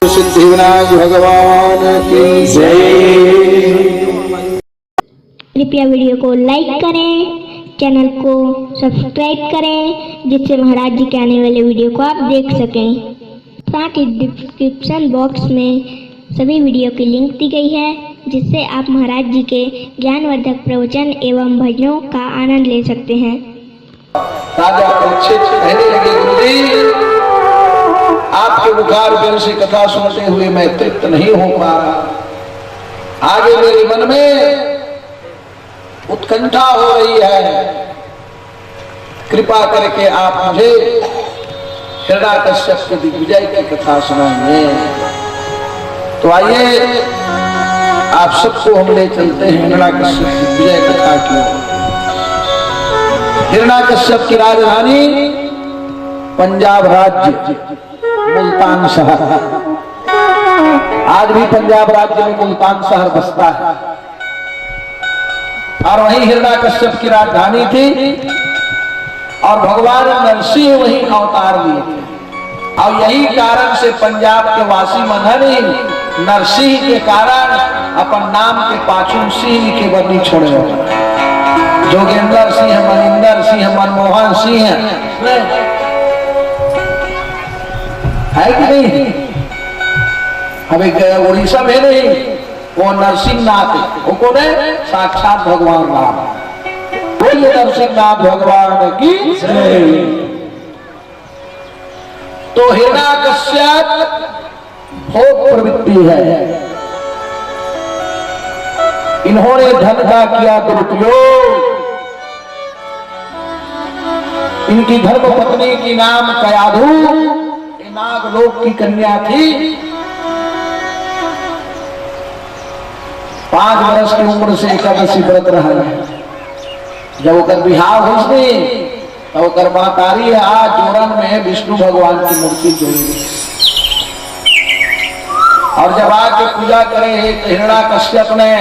सिद्धिविनायक भगवान की जय। कृपया वीडियो को लाइक करें, चैनल को सब्सक्राइब करें, जिससे महाराज जी के आने वाले वीडियो को आप देख सकें। साथ ही डिस्क्रिप्शन बॉक्स में सभी वीडियो की लिंक दी गई है, जिससे आप महाराज जी के ज्ञानवर्धक प्रवचन एवं भजनों का आनंद ले सकते हैं। राजा परीक्षित कहने लगे, गुरुजी आपके मुखार बिन से कथा सुनते हुए मैं तृप्त नहीं हो पा रहा। आगे मेरे मन में उत्कंठा हो रही है। कृपा करके आप मुझे हिरण्याकश्यप के दिग्विजय की कथा सुनाइए। तो आइए आप सबको हम ले चलते हैं हिरण्याकश्यप की दिग्विजय कथा की। हिरण्याकश्यप की राजधानी पंजाब राज्य मुल्तान शहर। आज भी पंजाब राज्य में मुल्तान शहर बसता है और वहीं हिरण्याकश्यप की राजधानी थी और भगवान नरसिंह वहीं अवतार लिए थे। और यही कारण से पंजाब के वासी मनन नरसिंह के कारण अपन नाम के पाछू सिंह के बदली छोड़े। जोगेंद्र सिंह, मनिंदर सिंह, मनमोहन सिंह है कि नहीं? हमें उड़ीसा में नहीं, वो नरसिंह नाथ, वो कौन है? साक्षात भगवान राम। बोलिए नरसिंह नाथ भगवान की जय। तो हिरण्याकश्यप भोग प्रवृत्ति है। इन्होंने धन का किया दुरुपयोग। इनकी धर्म पत्नी की नाम कयाधु नागलोक की कन्या थी। 5 वर्ष की उम्र से एकादशी व्रत रहा है। जब ओकर बिहार हुई तो ओकर महतारी आज जोरन में विष्णु भगवान की मूर्ति जोड़ी और जब आके पूजा करे तो हिरण्याकश्यप ने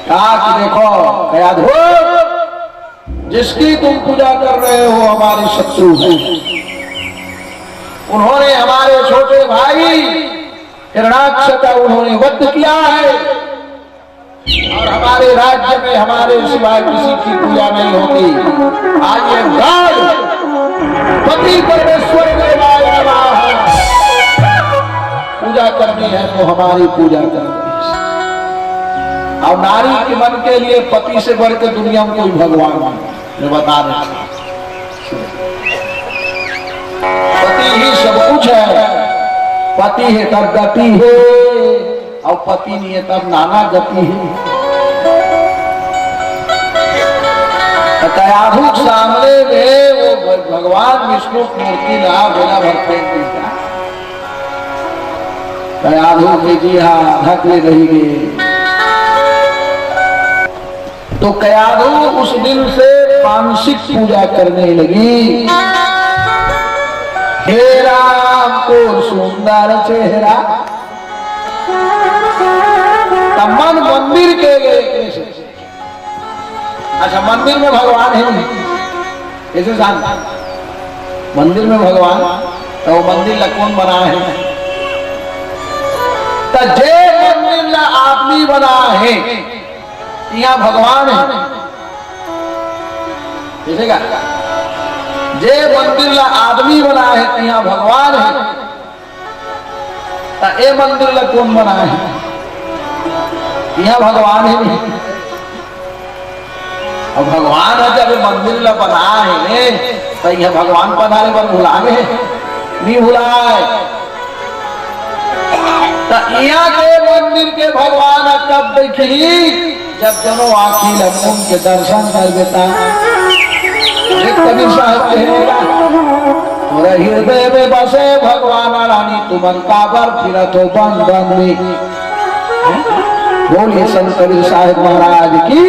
कहा कि देखो कयाधु, जिसकी तुम पूजा कर रहे हो हमारे शत्रु है। उन्होंने हमारे छोटे भाई हिरण्याक्ष का उन्होंने वध किया है और हमारे राज्य में हमारे सिवाय किसी की पूजा नहीं होती। आज ये गाय पति परमेश्वर पूजा करनी है तो हमारी पूजा करनी है। और नारी के मन के लिए पति से बढ़ के दुनिया में कोई भगवान नहीं, बता दें। पति ही सब कुछ है। पति है तब गति है और पति नहीं है तब नाना गति है। कयाधु सामने में वो भगवान विष्णु मूर्ति रहा बिना भरते कयाधु की जी हाँ ढकले रहेगी। तो कयाधु उस दिन से मानसिक पूजा करने लगी। हे राम को सुंदर चेहरा मन मंदिर के गए। अच्छा, मंदिर में भगवान है नहीं कैसे जानता? मंदिर में भगवान तो वो मंदिर ला कौन बना है? तो जे मंदिर ला आदमी बना है यहाँ भगवान है। कैसे का जे मंदिर ला आदमी बना है तो यहाँ भगवान है। तो ये मंदिर ला कौन बना है? यहाँ भगवान है नहीं। और भगवान है जब मंदिर ला बना है तो यहाँ भगवान पधारे बन भुलावे नहीं भुलाए। तो यहाँ के मंदिर के भगवान कब देखी? जब दोनों आँखी लम्बों के दर्शन कर देता। कवि साहब हृदय में बसे भगवान रानी तुमन काबर फिरत हो बन बन में। बोलिए संत कबीर साहब महाराज की।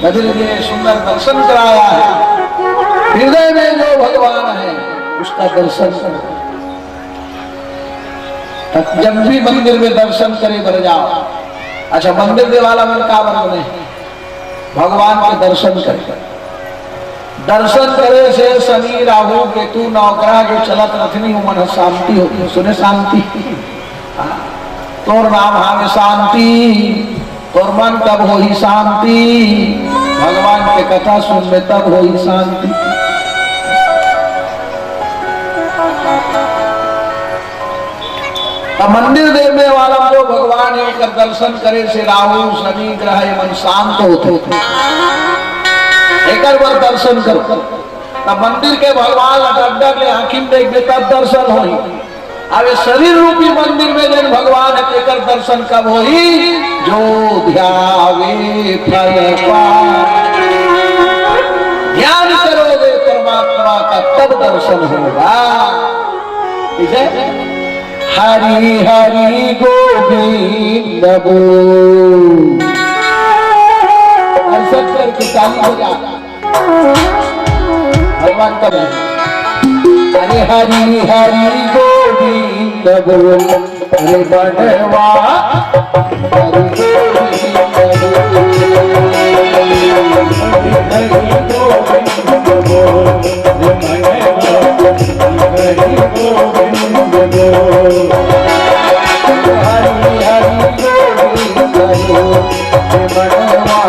कबीर जी ने सुंदर दर्शन कराया है। हृदय में जो भगवान है उसका दर्शन करो। जब भी मंदिर में दर्शन करे बर जाओ। अच्छा, मंदिर दे वाला मन काबर बने? भगवान के दर्शन कर दर्शन करे से शनि राहु केतु नवग्रह जो चलत रखनी मन शांति होती। सुने शांति, तोर नाम हावे शांति, तोर मन तब हो ही शांति, भगवान के कथा सुन में तब हो ही शांति। मंदिर देखने वाला जो भगवान एक दर्शन करे से राहु शनि ग्रह मन शांत होते एक बार दर्शन करो तब मंदिर के भगवान अटक ले आंखिन देख तब दर्शन हो। अब शरीर रूपी मंदिर में जन भगवान एक दर्शन कब हो जो ध्यावे फल ध्यान करोगे परमात्मा का तब दर्शन होगा। हरि हरि गोविंद बोल दर्शन करके चालू हो जाता भगवान का है। अरे हरि हरि गोविंद बोल अरे बनवा हरि गोविंद बोल हरि गोविंद बोल हरि हरि गोविंद बोल बनवा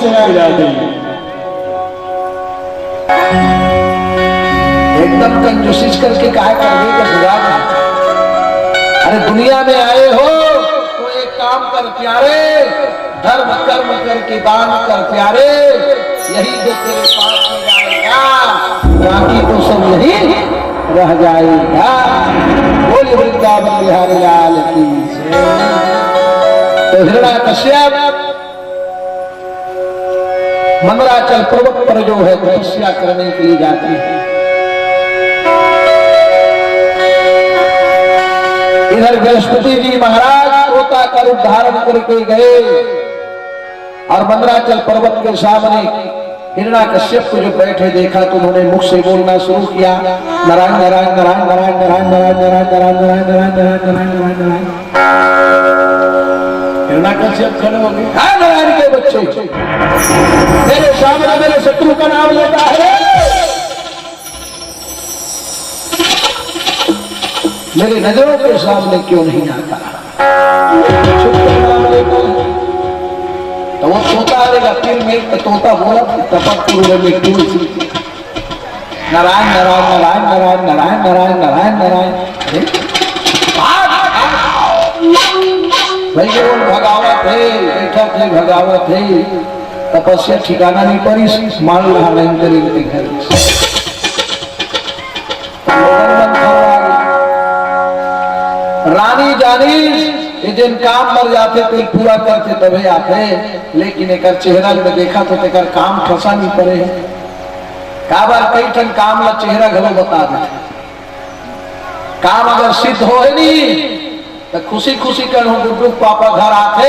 से आ जाते हैं। एकदम कंजूसी करके काय कर दे के गुजार। अरे दुनिया में आए हो तो एक काम कर प्यारे, धर्म कर्म करके दान कर प्यारे, यही जो तेरे पास में जाएगा, बाकी तो सब यही रह जाएगा। बोले वृंदावन बिहारी लाल की। तो हिरण्याकश्यप मंदराचल पर्वत पर जो है तपस्या करने के लिए जाती है। इधर बृहस्पति जी महाराज तोता का रूप धारण करके गए और मंदराचल पर्वत के सामने हिरण्याकश्यप को जो बैठे देखा तो उन्होंने मुख से बोलना शुरू किया, नारायण नारायण नारायण नारायण नारायण नारायण नारायण नारायण नारायण नारायण नारायण नारायण नारायण। हिरण्याकश्यप खड़े हो गए। हाँ नारायण के बच्चे, मेरे सामने मेरे शत्रु का नाम लेता है, मेरी नजरों के सामने क्यों नहीं आता? तो वो तोता आएगा फिर में तोता बोला तपकपुर में तुलसी नारायण नारायण नारायण नारायण नारायण नारायण नारायण नारायण। भाई के बोल भगावत है, बैठक है भगावत है, तपस्या ठिकाना नहीं पड़ी, मान रहा नहीं तेरे घर। रानी जानी ये जिन काम मर जाते थे पूरा करते तभी आते, लेकिन एक चेहरा में देखा तो एक काम फंसा नहीं पड़े। का बार कई ठन काम ला चेहरा घलो बता दे, काम अगर सिद्ध हो नहीं तो खुशी खुशी कर गुड्डू पापा घर आते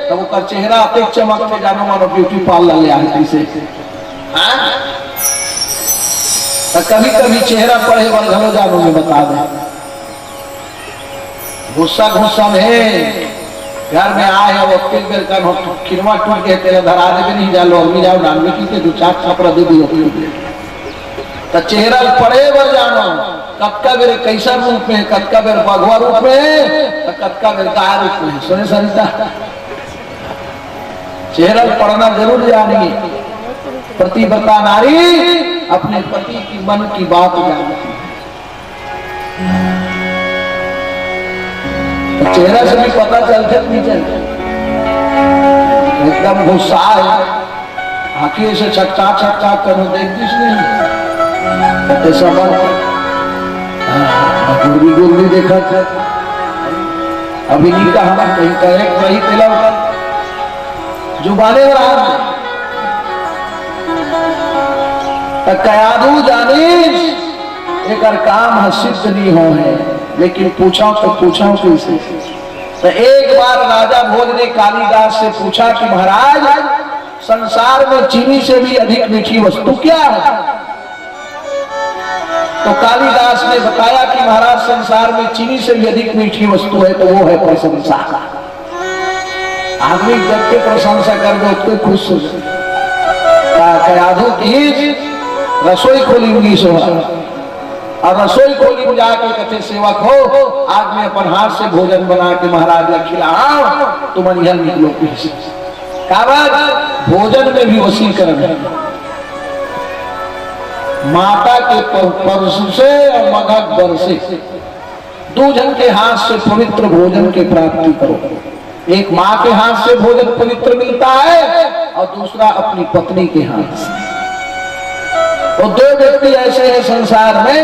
तो वो कर चेहरा आते चमकते जानो मानो ब्यूटी पार्लर ले आए ऐसे। तो कभी कभी चेहरा पढ़े वाले घलो जानो में बता दे। गुस्सा गुस्सा में घर में आए हो खिलवा टूट के तेरे धरा दे नहीं जा लो अम्मी जाओ डाल की के दो चार छापरा दे दियो तो चेहरा पड़े बर जानो कतका बेर कैसा रूप में, कतका बेर बघवा रूप में, कतका बेर गाय रूप में। सुने सरिता चेहरा पढ़ना जरूर जानिए। प्रतिव्रता नारी अपने पति की मन की बात जानती है। चेहरा से भी पता चलते नहीं चलते, एकदम गुस्सा है आंखें से छटका छटका करो देखती नहीं समझ गुरु देखा था अभी नहीं कहा कहीं कहे वही तिलक जुबाने रहा कयादू जानिस एक काम सिद्ध नहीं हो है, लेकिन पूछा तो पूछा कैसे। तो एक बार राजा भोज ने कालिदास से पूछा कि महाराज संसार में चीनी से भी अधिक मीठी वस्तु क्या है? तो कालिदास ने बताया कि महाराज संसार में चीनी से भी अधिक मीठी वस्तु है तो वो है प्रशंसा। आदमी जब के प्रशंसा कर दो तो खुश हो जाए। की रसोई खोली सोहा और रसोई खोली में जाके कहते सेवक हो आज मैं अपन हाथ से भोजन बना के महाराज ने खिलाओ तुम यह निकलो पीछे। भोजन में भी वसीकरण है। माता के परस से और मगध बरसे दो जन के हाथ से पवित्र भोजन की प्राप्ति करो। एक माँ के हाथ से भोजन पवित्र मिलता है और दूसरा अपनी पत्नी के हाथ से। और दो व्यक्ति ऐसे हैं संसार में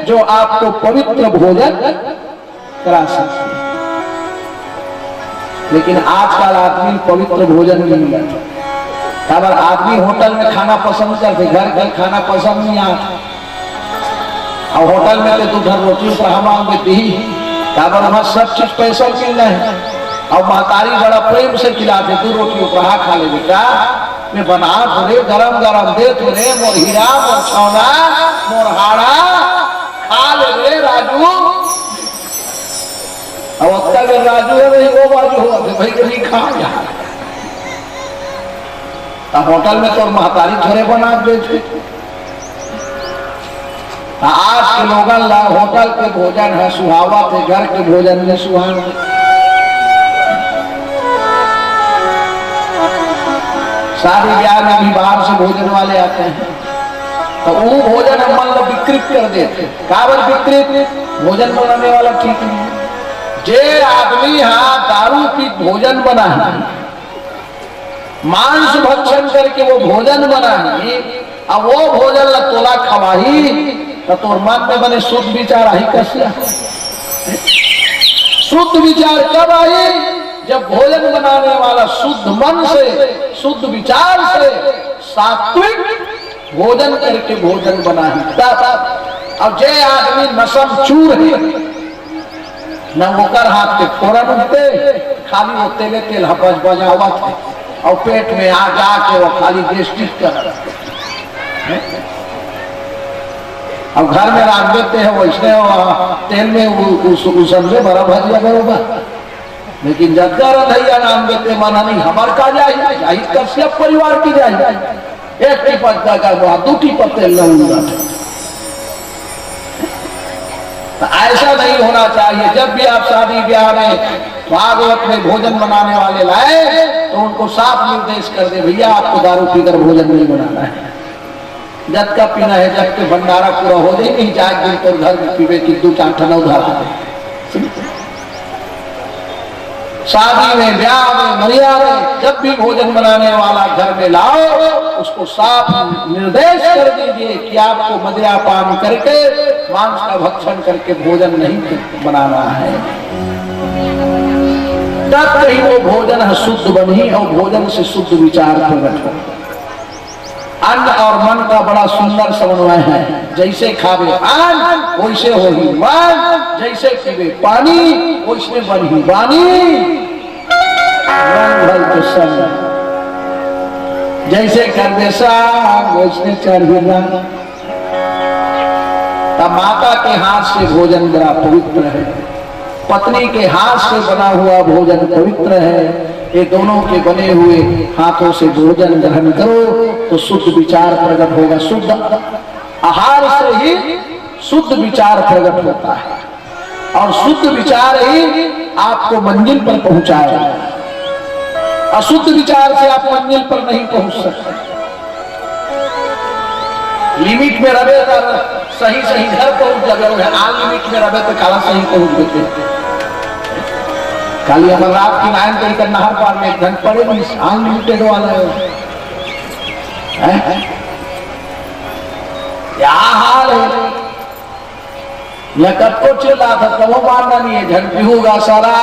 जो आपको पवित्र भोजन करा सकते हैं, लेकिन आजकल आदमी पवित्र भोजन नहीं मिलता। अगर आदमी होटल में खाना पसंद करते, घर का खाना पसंद नहीं आता। और होटल में तो घर रोटी पर हम देती ही वहां सब चीज पैसा मिलना है। और महतारी बड़ा प्रेम से खिलाते दो रोटी उपरा खा ले बेटा मैं बना थोड़े गरम गरम दे थोड़े मोर हीरा मोर छौना मोर हाड़ा खा ले राजू। अब उत्तर में राजू है नहीं वो बाजू हो भाई कभी खा जा। होटल में तो महतारी थोड़े बना देते। आज के लोगन ला होटल के भोजन है सुहावा थे, घर के भोजन में सुहावा। शादी ब्याह में भी बाहर से भोजन वाले आते हैं, तो वो भोजन हम मान लो विकृत कर देते। काबर विकृत? भोजन बनाने वाला ठीक नहीं है। जे आदमी यहाँ दारू पी भोजन बना है, मांस भक्षण करके वो भोजन बना है, अब वो भोजन ला तोला खवाही तो तोर मन में बने शुद्ध विचार आई कैसे? शुद्ध विचार कब आई? जब भोजन बनाने वाला शुद्ध मन से, शुद्ध विचार से, सात्विक भोजन करके भोजन बना है। अब जे आदमी नशम चूर है, न मुकर हाथ के फोरन उठते, खाली वो तेले तेल हपस बजावत है और पेट में आ जाके वो खाली गेस्ट्रिक कर। अब घर में राख देते हैं वैसे तेल में उसमें बड़ा भजिया बरोबर, लेकिन जगह रधैया नाम देते माना नहीं हमार का जाए कश्यप परिवार की जाए, एक टिपट का दू टिपट तेल लूंगा। ऐसा नहीं होना चाहिए। जब भी आप शादी ब्याह में भागवत में भोजन बनाने वाले लाए तो उनको साफ निर्देश कर दे, भैया आपको दारू पीकर भोजन नहीं बनाना है। जब का पीना है, जब के भंडारा पूरा हो जाए, नहीं जाए दिन तो घर में पीवे की 2-4 ठना उधार आते। शादी में, ब्याह में, मरिया में जब भी भोजन बनाने वाला घर में लाओ, उसको साफ निर्देश कर दीजिए कि आपको मदिरा पान करके, मांस का भक्षण करके भोजन नहीं बनाना है। तब कहीं वो भोजन है शुद्ध बनी और भोजन से शुद्ध विचार प्रकट हो। अन्न और मन का बड़ा सुंदर समन्वय है। जैसे खावे अन्न वैसे हो ही मन, जैसे पीवे पानी वैसे बन ही वाणी। रंग भल तो संग जैसे कर दे साग वैसे चढ़ गिरना। तब माता के हाथ से भोजन बड़ा पवित्र है, पत्नी के हाथ से बना हुआ भोजन पवित्र है। ये दोनों के बने हुए हाथों से भोजन ग्रहण करो तो शुद्ध विचार प्रकट होगा। शुद्ध आहार से ही शुद्ध विचार प्रकट होता है और शुद्ध विचार ही आपको मंजिल पर पहुंचाएगा। अशुद्ध विचार से आप मंजिल पर नहीं पहुंच सकते। लिमिट में रहे तो सही सही घर पहुंच जाए, अनलिमिट में रहे तो काला सही पहुंच देते। खाली अमरनाथ की नायन कहीं नहर पार में 1 घंटे पड़े नहीं, अनलिमिटेड वाला है। क्या हाल है? कब को चिल्ला था तो वो मानना नहीं है, झंडी होगा सारा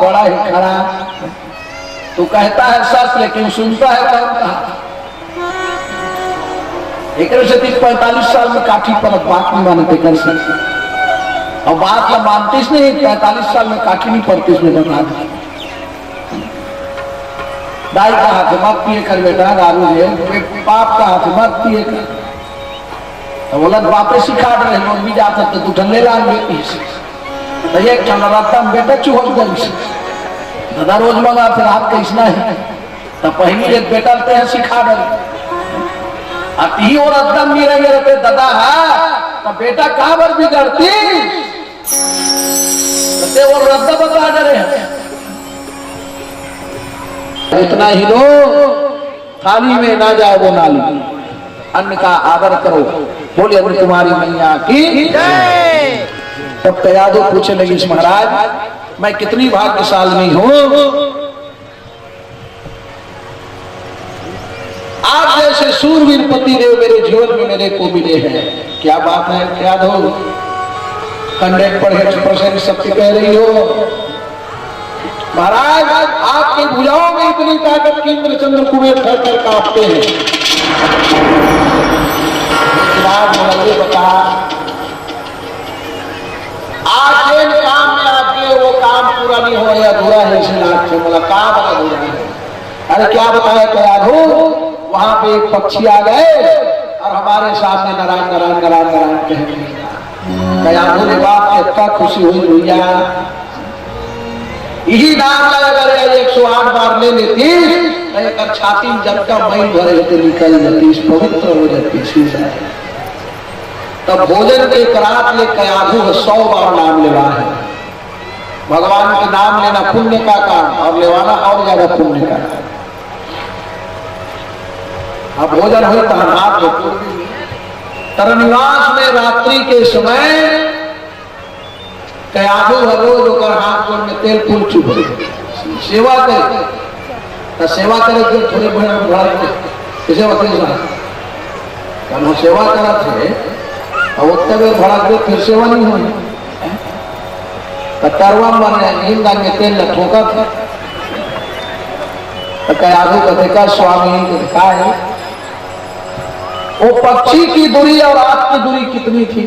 बड़ा ही खराब। तो कहता है सच लेकिन सुनता है कौन कहा? एक 45 साल में काठी पर बात नहीं मानते कर सकते और बात तो मानतीस नहीं। 45 साल में काठी नहीं पड़ती इसमें बता दाई का हाथ मत पिए कर बेटा, दारू है पाप का हाथ मत पिए कर। तो बोला बापे सिखा रहे लोग भी जाता तो तू ठंडे लाल बेटी तो एक ठंडा रास्ता में बेटा चुहल गई दादा रोज मंगा फिर आप कैसना है तो पहली एक बेटा ते सिखा रहे अति और एकदम मेरे पे दादा है तो बेटा कहां पर बिगड़ती और रद्दा बता डरे। इतना ही लो, थाली में ना जाए वो नाली, अन्न का आदर करो। बोलिए अन्न तुम्हारी मैया की जय। तब कयादो पूछे लगी महाराज मैं कितनी भाग्यशाली हूं, आप जैसे सूरवीर पति देव मेरे जीवन में मेरे को मिले हैं। क्या बात है, क्या दो 100% सत्य कह रही हो महाराज। आपकी भुजाओं में इतनी ताकत की इंद्रचंद्र कुबेर थर कांपते हैं। बता आज जिन काम में आके वो काम पूरा नहीं हो रहा, अधूरा है, इसलिए बोला काम अधूरा है। अरे क्या बताया क्या हो, वहां पे एक पक्षी आ गए और हमारे सामने नारायण नारायण नारायण नारायण कहने बोले बाप की इतना खुशी हुई भैया, यही नाम लगा करे 108 बार ले लेती छाती जब का मई भरे होते निकल जाती, पवित्र हो जाती। तब भोजन के करात ले कयाधु 100 बार नाम लेवा है। भगवान के नाम लेना पुण्य का काम और लेवाना और ज्यादा पुण्य का। अब भोजन हुई तहनात हो तरनिवास में रात्रि के समय कयाधु रोज ओकर हाथ गोड़ में तेल फूल चुभ सेवा करे तो सेवा करे के थोड़े भर सेवा करे सेवा करा थे और उतने बेर भड़ा के फिर सेवा नहीं हुई कतरवा माने हिंदा में तेल न ठोका था तो कयाधु का देखा स्वामी को देखा है वो पक्षी की दूरी और आपकी दूरी कितनी थी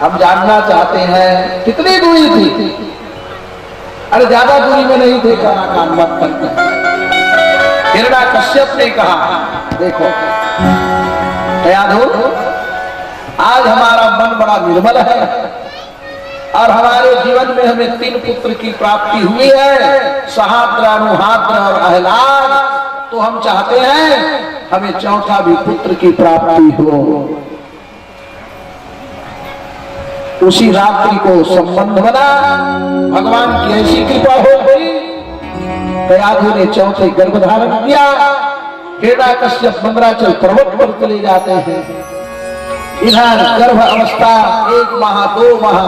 हम जानना चाहते हैं कितनी दूरी थी। अरे ज्यादा दूरी में नहीं थे खाना कान मत करते। हिरण्याकश्यप ने कहा देखो कयाधु आज हमारा मन बड़ा निर्मल है और हमारे जीवन में हमें 3 पुत्र की प्राप्ति हुई है सहाद्र अनुहाद्र और अहलाद तो हम चाहते हैं हमें चौथा भी पुत्र की प्राप्ति हो। उसी रात्रि को संबंध बना भगवान की ऐसी कृपा हो गई कयाधु ने चौथे गर्भ धारण किया। हिरण्याकश्यप मंदराचल पर्वत पर चले जाते हैं। इधर गर्भ अवस्था 1 माह 2 माह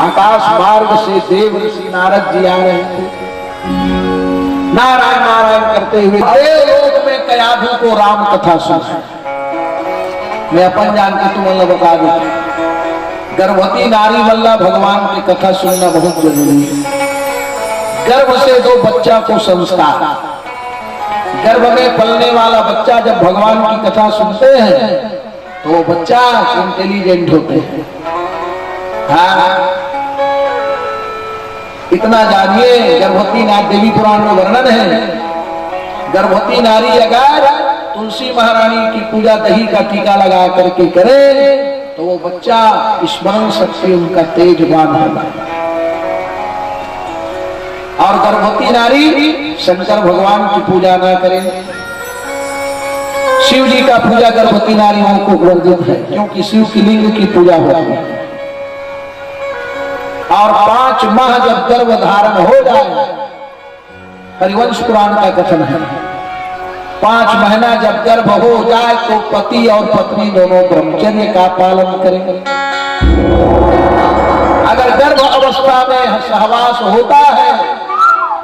आकाश मार्ग से देव ऋषि नारद जी आ रहे थे नारायण नारायण करते हुए देवलोक में कयाधु को राम कथा सुना। मैं अपन जान के तुम्हें बता दूं गर्भवती नारी वल्ला भगवान की कथा सुनना बहुत जरूरी है। गर्भ से 2 बच्चा को संस्कार गर्भ में पलने वाला बच्चा जब भगवान की कथा सुनते हैं तो वो बच्चा इंटेलिजेंट होते हैं। हाँ इतना जानिए गर्भवती नारी देवी पुराण में वर्णन है गर्भवती नारी अगर तुलसी महारानी की पूजा दही का टीका लगा करके करे तो वो बच्चा स्मरण शक्ति उनका तेजवान होगा। और गर्भवती नारी शंकर भगवान की पूजा ना करे शिव जी का पूजा गर्भवती नारियों को वर्जित है क्योंकि शिव की लिंग की पूजा होती है। और 5 माह जब गर्भ धारण हो जाए हरिवंश पुराण का कथन है 5 महीना जब गर्भ हो जाए तो पति और पत्नी दोनों ब्रह्मचर्य का पालन करें। अगर गर्भ अवस्था में सहवास होता है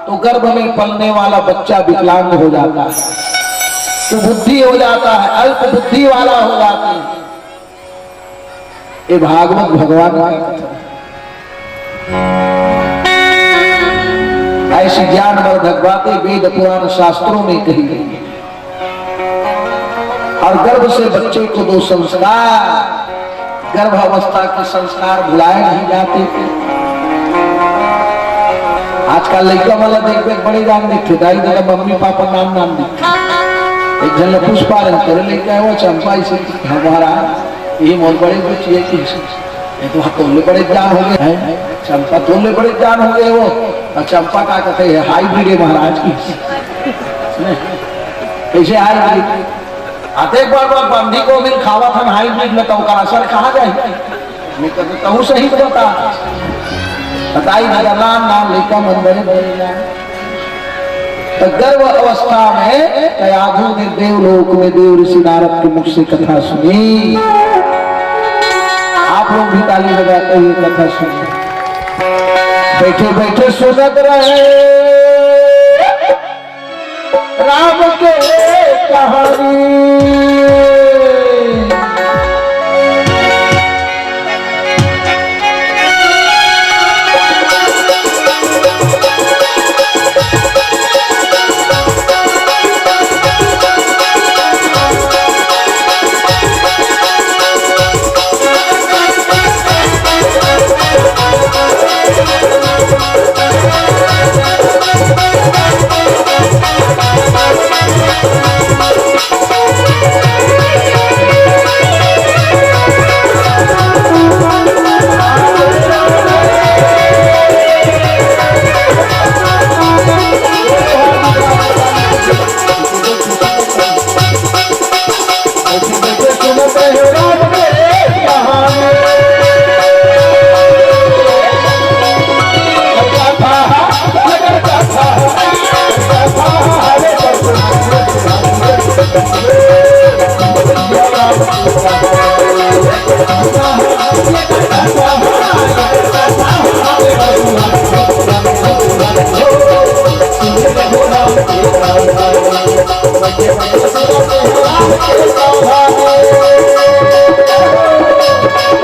तो गर्भ में पलने वाला बच्चा विकलांग हो जाता है तो बुद्धि हो जाता है अल्प बुद्धि वाला हो जाता है। ये भागवत भगवान का कथन ऐसी ज्ञानवर्धक बातें वेद पुराण शास्त्रों में कही गई। और गर्भ से बच्चे को 2 संस्कार गर्भ अवस्था के संस्कार भुलाए नहीं जाते थे। आजकल लड़का वाला देख बड़े जान दिखते दाई दादा मम्मी पापा नाम दिखते एक जन पुष्पा तेरे लेके आए वो चंपा इसे हमारा ये बहुत बड़े कुछ ये चीज तो तोले बड़े जान हो गए हैं चंपा तोले बड़े जान हो गए वो और चंपा का कहते हैं हाईब्रिड है महाराज की कैसे हाईब्रिड आते एक बार बंदी को मिल खावा था हाईब्रिड में तो असर कहा जाए मैं कहते कहूँ सही बता बताई नाम लेकर मंदिर बने तो गर्भ अवस्था में कयाधु ने देवलोक में देव ऋषि नारद के मुख से कथा सुनी। आप लोग भी ताली बजाते हुए कथा सुनिए। बैठे बैठे सुनत रहे राम के कहानी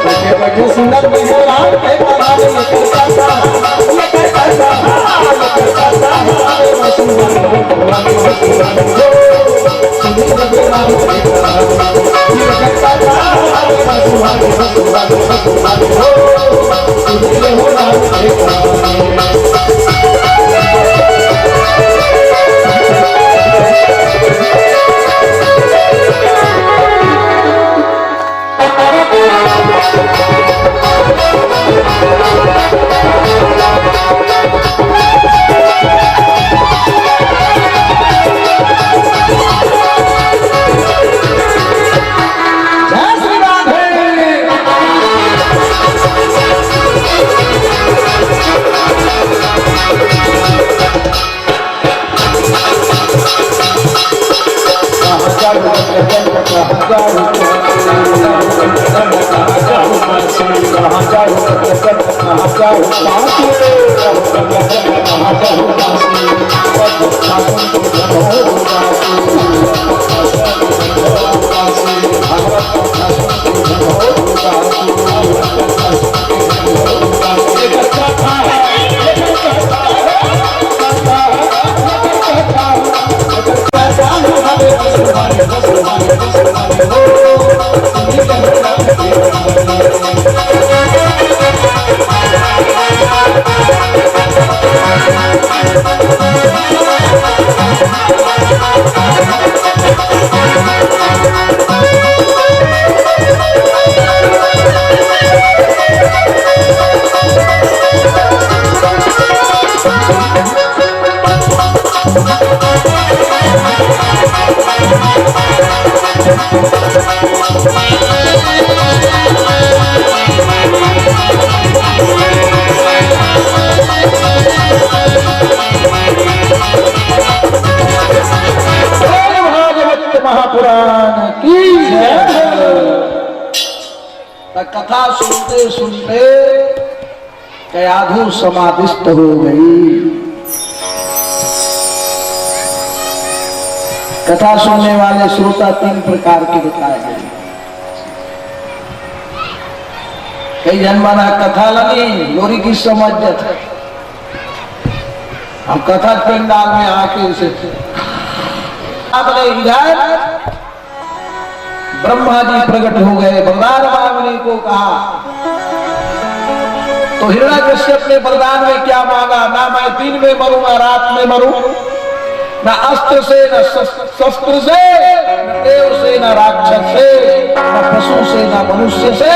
बैठे बैठे सुंदर मेहरान के कहानी ये करता था, ये करता था, ये करता था, सुंदर भगवान सुनी मेहरान के कहानी ये करता था, भगवान सुनी मेहरान के कहानी। कथा सुनते सुनते कयाधु समाधिस्थ हो गई। कथा सुनने वाले श्रोता 3 प्रकार के बताए गए। कई जनमाना कथा लगी लोरी की समझ जाता, हम कथा पंडाल में आके उसे इधर ब्रह्मा जी प्रकट हो गए, वरदान मांगने को कहा तो हिरण्यकश्यप ने वरदान में क्या मांगा? ना मैं दिन में मरूं ना रात में मरूं, ना अस्त्र से न शस्त्र से, न देव से न राक्षस से, न पशु से न मनुष्य से,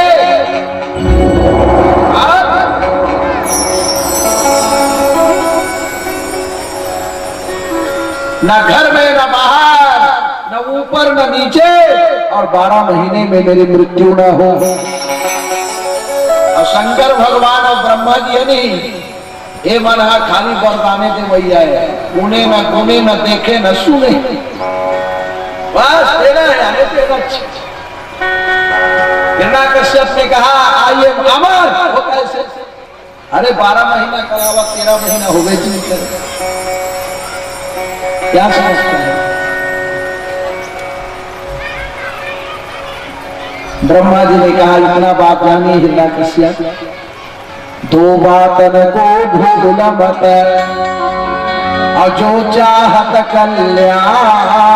न घर में न बाहर, न ऊपर न नीचे, और 12 महीने में मेरी मृत्यु न हो। और शंकर भगवान और ब्रह्मा जी नहीं ये मन खाली बरदाने दे भैया है, उन्हें न गुने न देखे न सुने, बस तेरा है हिरण्यकश्यप ने कहा आई एम अमर। वो कैसे? अरे 12 महीना करावा 13 महीना हो गए जी, क्या समझता है? ब्रह्मा जी ने कहा इतना बात जानी हिरण्यकश्यप, 2 बातन को भूल मत, और जो चाहत कल्याण,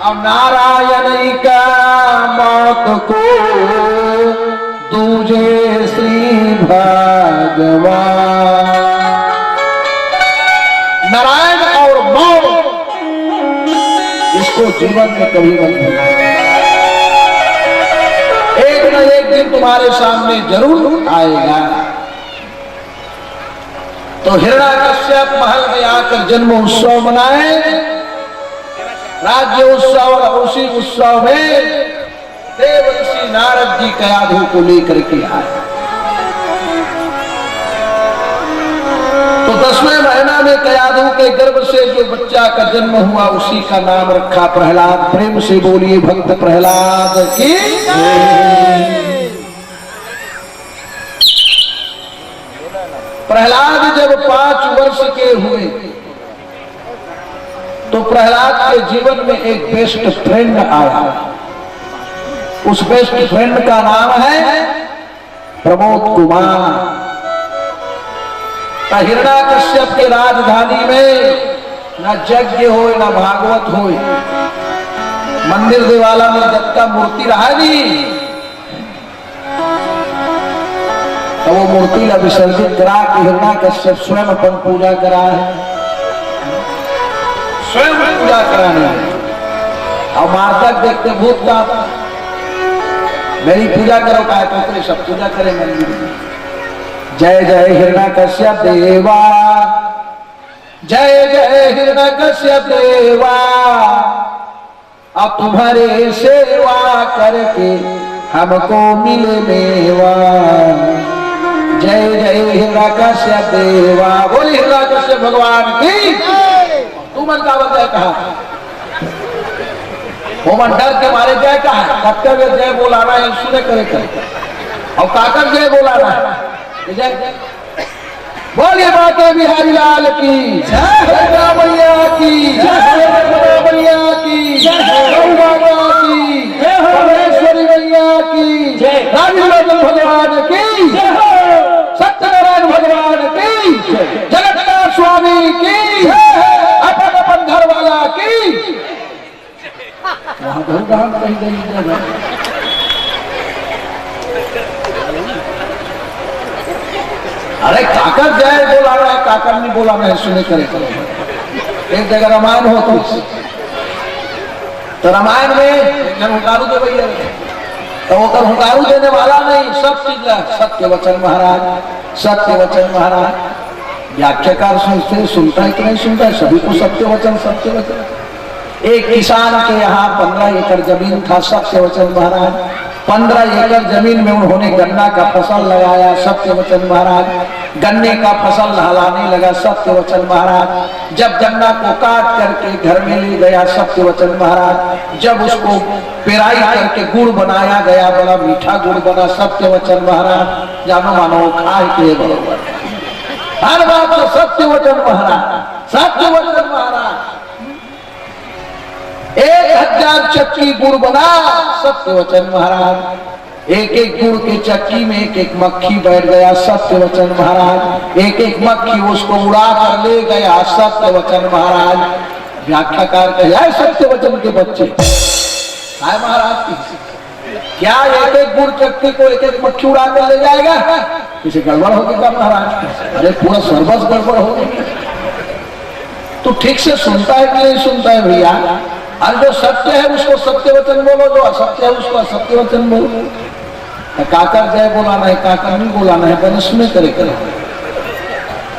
और नारायण का मौत को दूजे श्री भगवान। नारायण और मौत इसको जीवन में कभी मत भूलना, एक न एक दिन तुम्हारे सामने जरूर आएगा। तो हिरण्यकश्यप महल में आकर जन्म उत्सव मनाए, राज्य उत्सव, और उसी उत्सव में देवर्षि नारद जी कयाधु को लेकर के आए। तो 10वें महीना में कयाधु के गर्भ से जो बच्चा का जन्म हुआ उसी का नाम रखा प्रहलाद। प्रेम से बोलिए भक्त प्रहलाद की। प्रहलाद जब 5 वर्ष के हुए तो प्रहलाद के जीवन में एक बेस्ट फ्रेंड आया। उस बेस्ट फ्रेंड का नाम है प्रमोद कुमार। हिरण्याकश्यप के राजधानी में न यज्ञ हो न भागवत हो, मंदिर दिवाला में जब का मूर्ति रहा नहीं, तो वो मूर्ति का विसर्जित करा के हिरण्याकश्यप स्वयं अपन पूजा करा है, स्वयं पूजा कराने। और मार्तक देखते भूत का मेरी पूजा करो, काय तो सब पूजा करे मंदिर में। जय जय हिरण्याकश्यप देवा, जय जय हिरण्याकश्यप देवा, अब तुम्हारे सेवा करके हमको मिले मेवा। जय जय हिरण्याकश्यप देवा, बोली हिरण्याकश्यप भगवान की। तू मन का जय कहा, वो मन डर के मारे जय कहा, कर्तव्य जय बोलाना है, सुने करे करे। और काकर जय बोलाना है, जय बोलिए बाके बिहारी लाल की जय, मैया की जय, मैया की जय, परमेश्वरी मैया की जय, राजलोचन भगवान की जय, सत्यनारायण भगवान की जय, जगन्नाथ स्वामी की अपन अपन घर वाला की। वहां धूमधाम कहीं देंगे। अरे काकर जय बोला रहा है, काकर नहीं बोला मैं सुने करे करे। एक जगह रामायण हो तो रामायण में हुंकारू दे भैया, तो वो कर हुंकारू देने वाला नहीं, सब चीज सत्य वचन महाराज, सत्य वचन महाराज। व्याख्याकार सुनते सुनता है कि नहीं सुनता है, सभी को सत्य वचन सत्य वचन। एक किसान के यहाँ 15 एकड़ जमीन था, सत्य वचन महाराज। 15 एकड़ जमीन में उन्होंने गन्ना का फसल लगाया, सत्य वचन महाराज। गन्ने का फसल लहलाने लगा, सत्य वचन महाराज। जब गन्ना को काट करके घर में ले गया, सत्य वचन महाराज। जब उसको पेराई करके गुड़ बनाया गया, बड़ा मीठा गुड़ बना, सत्य वचन महाराज। जानो मानो खाए के बरोबर, हर बात सत्य वचन महाराज, सत्य वचन महाराज। 1000 चक्की गुड़ बना, सत्य वचन महाराज। एक एक गुड़ की चक्की में एक एक मक्खी बैठ गया, सत्य वचन महाराज। एक एक मक्खी उसको उड़ा कर ले गया, सत्य वचन महाराज। व्याख्याकार कहे सत्य वचन के बच्चे आए महाराज, क्या एक एक गुड़ चक्की को एक एक मक्खी उड़ा कर ले जाएगा? किसी गड़बड़ होगी क्या महाराज? अरे पूरा सर्वस गड़बड़ होगी। तो ठीक से सुनता है कि नहीं सुनता है भैया? और जो सत्य है उसको सत्य वचन बोलो, जो असत्य है उसको असत्य वचन बोलो। काकर जय बोलाना है, काकर नहीं बोलाना है, पहले सुने करे करे।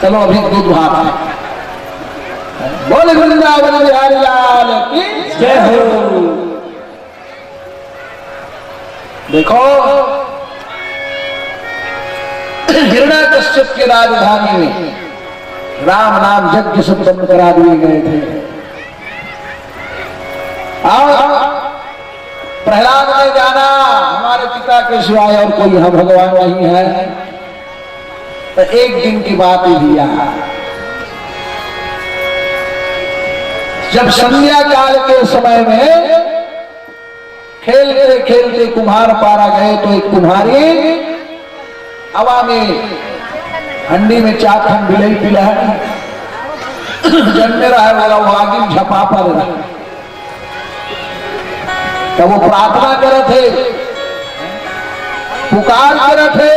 चलो अभी दूध भात है। बोले वृंदावन बिहारी लाल की जय हो। देखो हिरण्याकश्यप की राजधानी में राम नाम यज्ञ संपन्न करा दिए गए थे। प्रहलाद ने जाना हमारे पिता के सिवाय और कोई यहाँ भगवान नहीं है। तो एक दिन की बात ही दिया, जब संध्या काल के समय में खेलते खेलते कुम्हार पारा गए, तो एक कुम्हारी हवा में हंडी में चाखन बिलई पिला जन्मे रहा है, बोला वो आगे झपा पर रहा। तो वो प्रार्थना करे थे, पुकार करे थे,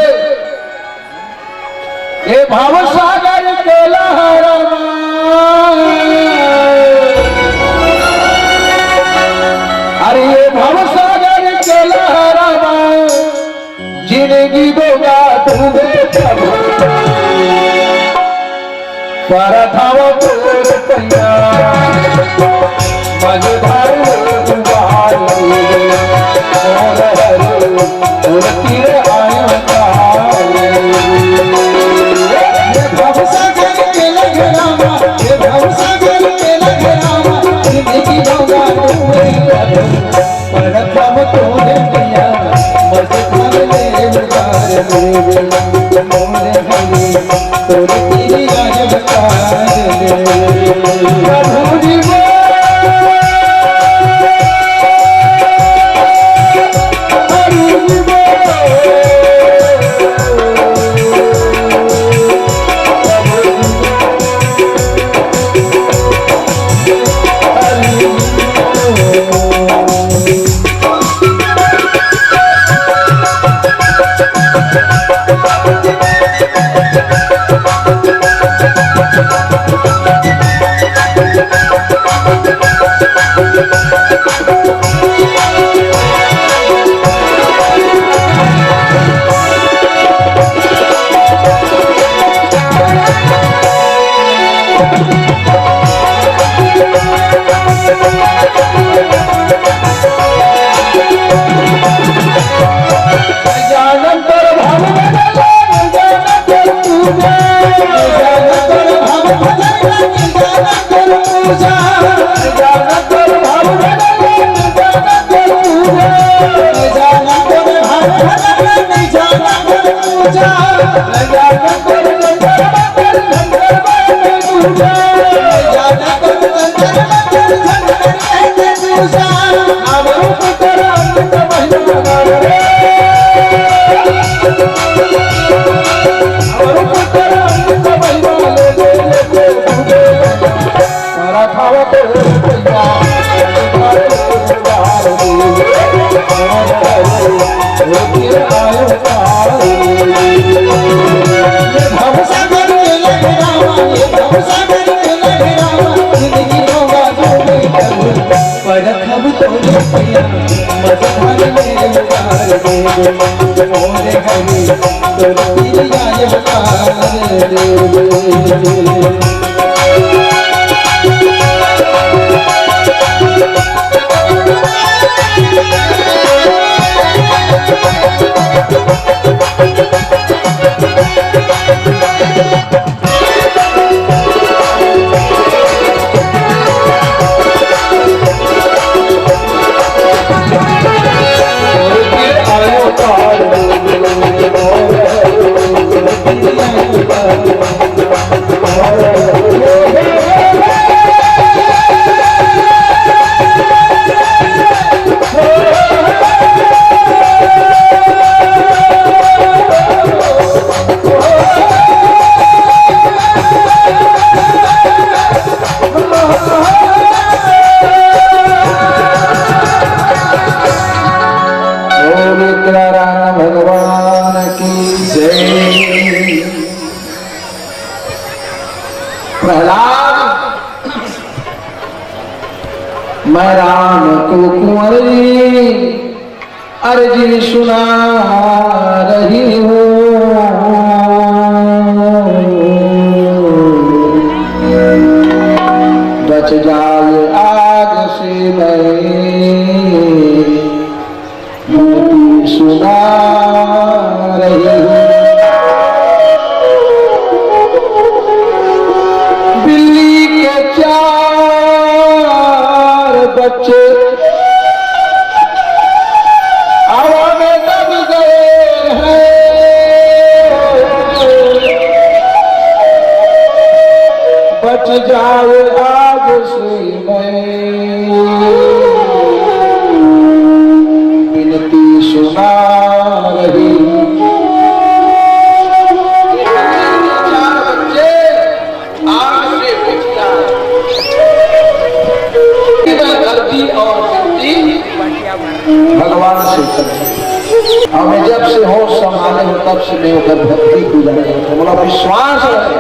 हे भाव सागर के लहरा, अरे ये भाव सागर के लहरा, जिंदगी दोगा तुम्हें प्रभु, पर धाव तोड़ पैया मझधार प्रभु जी मैं राम को कुंवरी अर्जी सुना रही हूँ, बच जाए आग से मैं सुना रही हूँ। बिल्ली के चार बच्चे हवा में दब गए हैं, बच जाए आग से मैं विनती सुना रही। चार बच्चे आग से बच जाए, गलती और भगवान से करें। हमें जब से होश संभाले हो तब से मैं होकर भक्ति गुजारे हो, बोला विश्वास रखे।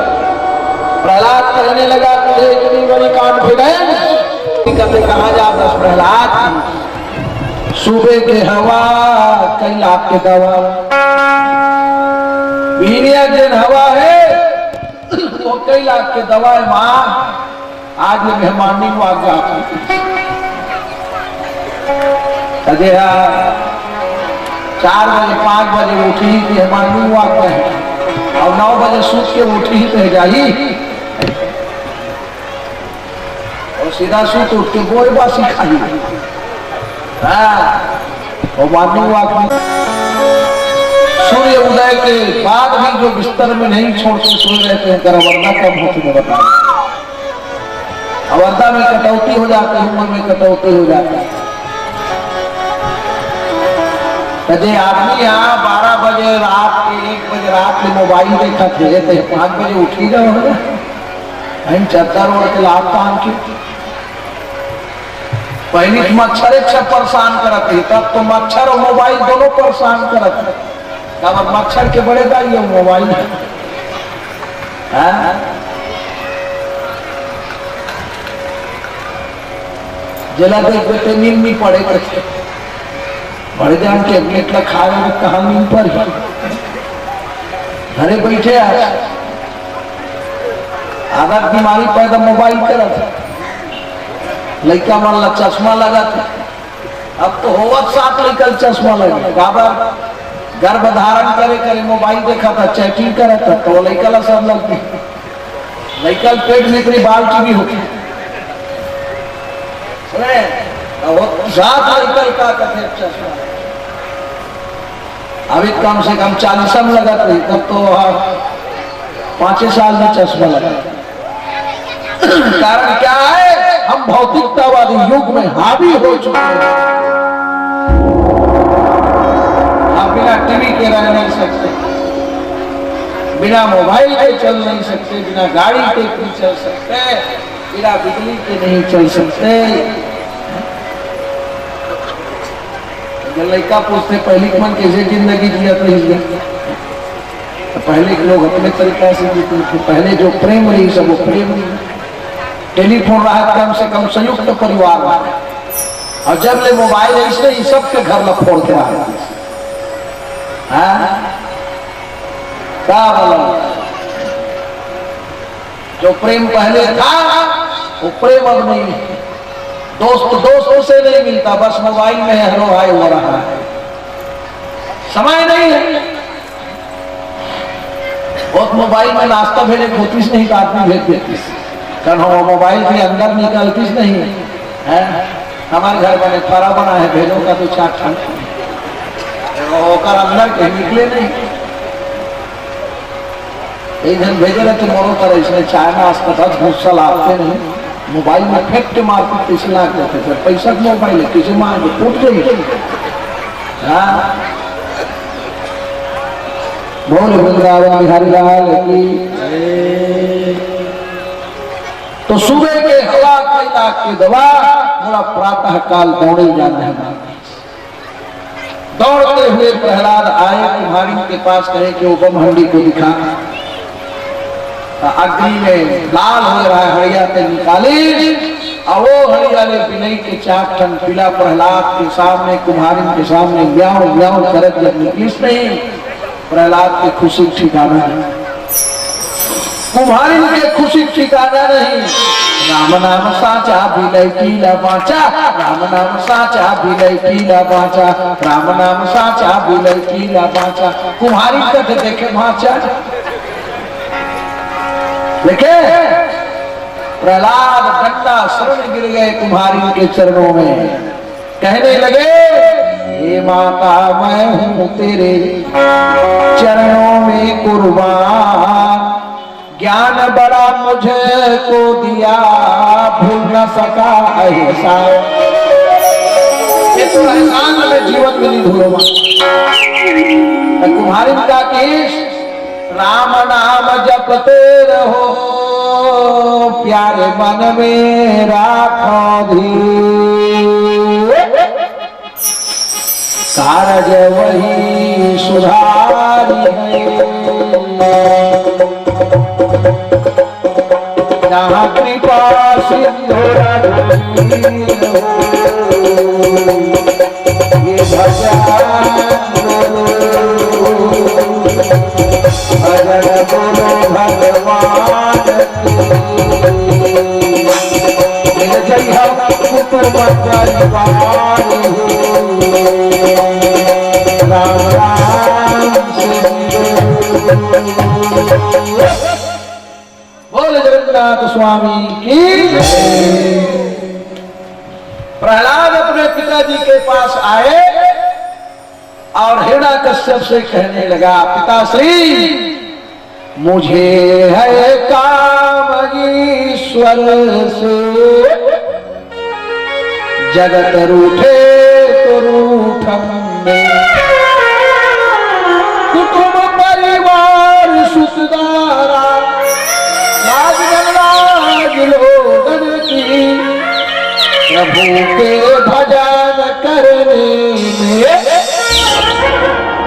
प्रहलाद कहने लगा तुझे इतनी बड़ी कॉन्फिडेंस करते कहा जा बस प्रहलाद सुबह के हवा कई लाख के दवा वीरिया जिन हवा है वो कई लाख के दवा है। मां आज ये मेहमानी को आज्ञा अजय 4 बजे 5 बजे उठी कि मेहमानी को आज्ञा है और 9 बजे सूत के उठी तो जाई और सीधा सूत उठ के गोल बासी खाई। और मानी आज्ञा सूर्य उदय के बाद भी जो बिस्तर में नहीं छोड़ते सोए रहते हैं गर्भवरदा कब होती है बता। अवरदा में कटौती हो जाती है, उम्र में कटौती हो जाती है। कजे आदमी यहाँ 12 बजे रात के 1 बजे रात में मोबाइल देखा थे तो 5 बजे उठी जाओ हम चद्दर ओढ़ के लाभ पान की पहली मच्छर एक सब परेशान करते तब तो मच्छर और मोबाइल दोनों परेशान करते अब मच्छर के बड़े का ये मोबाइल है। जला देख बेटे नींद नहीं पड़े करते बड़े जान के अपने खाए कहा नींद पर घरे बैठे आदत बीमारी पैदा मोबाइल कर लड़का मन ला चश्मा लगा था अब तो होवत साथ लेकर चश्मा लगे बाबा गर्भ धारण करे करे मोबाइल देखा था चैटिंग करा था तो लड़का ला सब लगती लड़का पेट में इतनी बाल की भी होती साथ लेकर का करते चश्मा अभी कम से कम 40 में लगाते तब तो 5 साल में चश्मा लगा। कारण क्या है हम भौतिकतावादी युग में हावी हो चुके हैं। आप बिना टीवी के रह नहीं सकते, बिना मोबाइल के चल नहीं सकते, बिना गाड़ी के नहीं चल सकते, बिना बिजली के नहीं चल सकते। लड़का पूछते पहले मन कैसे जिंदगी जिया तो पहले के लोग अपने तरीका से जीते थे। पहले जो प्रेम रही सब वो प्रेम नहीं, टेलीफोन रहा कम से कम संयुक्त परिवार रहा और जब ले मोबाइल ऐसे ही सबके घर में फोड़ के रहा जो प्रेम पहले था वो प्रेम अब नहीं है। दोस्तों से नहीं मिलता, बस मोबाइल में हेलो हाय हो रहा है, समय नहीं है। बहुत मोबाइल में नाश्ता भेजे खोतीस नहीं तो आदमी भेज देती कारण हम मोबाइल के अंदर निकलतीस नहीं है। हमारे घर बने फरा बना है भेजो का तो 4 ठंड अंदर के निकले नहीं एक दिन भेजे रहे तो मोरो तरह इसने चाइना अस्पताल गुस्सा लाते नहीं मोबाइल में फेंक के मारते पैसे लाग देते थे। पैसा मोबाइल है किसी मार के टूट गई। बोल वृंदावन बिहारी लाल की। तो सुबह के हवा की दवा थोड़ा प्रातः काल दौड़े जाना है। दौड़ते हुए प्रहलाद आए कुम्हारी के पास, कहे कि उपम हंडी को दिखा। अग्नि में लाल हो रहा है, हड़िया के निकाली और वो हड़िया ने बिनई के 4 ठन पीला प्रहलाद के सामने कुम्हारी के सामने ब्याह ब्याह करत जब निकलिस नहीं। प्रहलाद की खुशी ठिकाना नहीं, कुम्हारी के खुशी ठिकाना नहीं। राम नाम साचा बिलय कीला बाचा, राम नाम साचा बिलय कीला बाचा, राम नाम साचा बिलय कीला बाचा। कुम्हारी कथ देखे भाचा देखे प्रहलाद डंडा शरण गिर गए कुम्हारी के चरणों में, कहने लगे हे माता मैं हूं तेरे चरणों में कुर्बान, ज्ञान बड़ा मुझे को दिया भूल न सका एहसान। ये तो एहसान में जीवन में नहीं भूलूंगा। कुम्हारी का केश राम नाम जपते रहो प्यारे मन में राखो धीर, कारज वही सुधारी जहाँ कृपा सिंधु ये भजन बोलो भगवान जय हम पुत्र राम राम बोल जगन्नाथ स्वामी की। प्रहलाद अपने पिताजी के पास आए और हिरण्याकश्यप से कहने लगा पिताश्री मुझे है काम ईश्वर से, जगत रूठे तो रूठम में, कुटुंब परिवार सुतदारा लाज लोगन की, प्रभु के भजन करने में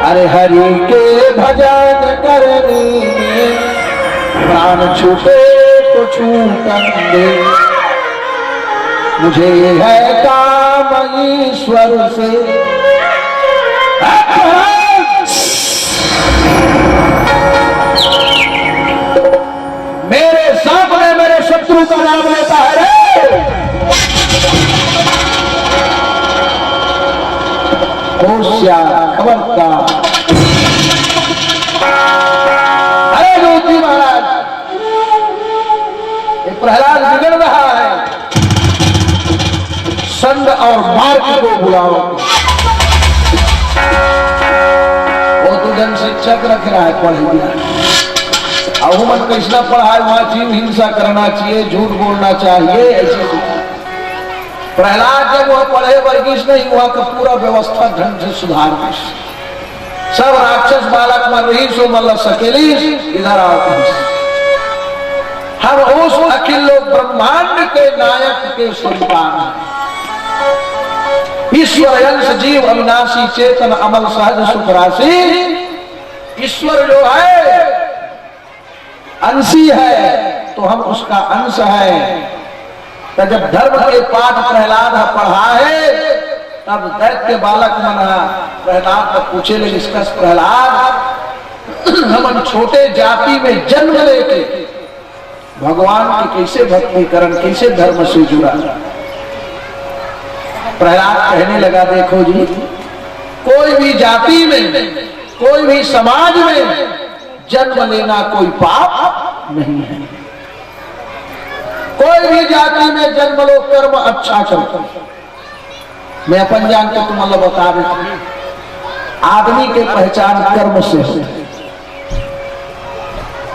अरे हरि के भजन करने में प्राण छूटे तो छूटन दे, मुझे है काम ईश्वर से। मेरे सामने मेरे शत्रु का नाम लेता है रे, होशियार खबरदार। अरे ज्योति महाराज, ये प्रहलाद बिगड़ रहा है, संग और मार्ग को बुलाओ। वो तो जन शिक्षक रख रहा है, पढ़ दिया अहुमत कृष्णा पढ़ाए, वहां जीव हिंसा करना चाहिए, झूठ बोलना चाहिए, ऐसे प्रहलाद जब वह पढ़े वर्गीस नहीं, वहां का पूरा व्यवस्था ढंग से सुधार दी। सब राक्षस बालक मर रही सो मल्ल सकेली, इधर आओ। हम उस अखिल लोक ब्रह्मांड के नायक के संतान हैं। ईश्वर अंश जीव अविनाशी चेतन अमल सहज सुख राशि। ईश्वर जो है अंशी है, तो हम उसका अंश है। तो जब धर्म के पाठ प्रहलाद पढ़ा है, तब दैत्य बालक मना प्रहलाद को पूछे ले, निष्कर्ष प्रहलाद हम छोटे जाति में जन्म लेके भगवान की कैसे भक्ति करन, कैसे धर्म से जुड़ा। प्रहलाद कहने लगा, देखो जी, कोई भी जाति में, कोई भी समाज में जन्म लेना कोई पाप नहीं है। कोई भी जाति में जन्म लो, कर्म अच्छा करो। मैं अपन जान के तुम अल्लाह बता रही, आदमी के पहचान कर्म से होती है।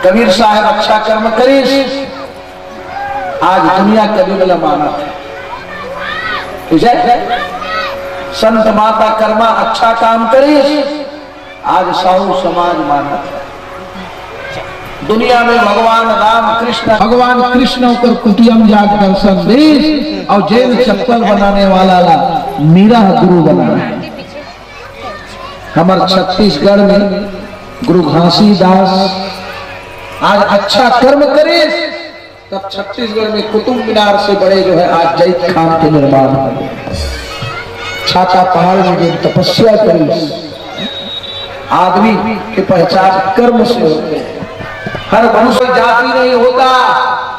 कबीर साहब अच्छा कर्म करीस, आज दुनिया कबीर वाला माना है। संत माता कर्मा अच्छा काम करीस, आज साहू समाज माना है। दुनिया में भगवान राम कृष्ण, भगवान कृष्ण होकर कुटियम जाग दर्शन देश और जेल चप्पल बनाने वाला मीरा गुरु बना। हमारे छत्तीसगढ़ में गुरु घासीदास आज अच्छा कर्म करे, तब छत्तीसगढ़ में कुतुब मीनार से बड़े जो है आज जैत खान के निर्माण हुए। छाता पहाड़ में जो तपस्या करी, आदमी की पहचान कर्म से होते हैं। हर मनुष्य जाति नहीं होता,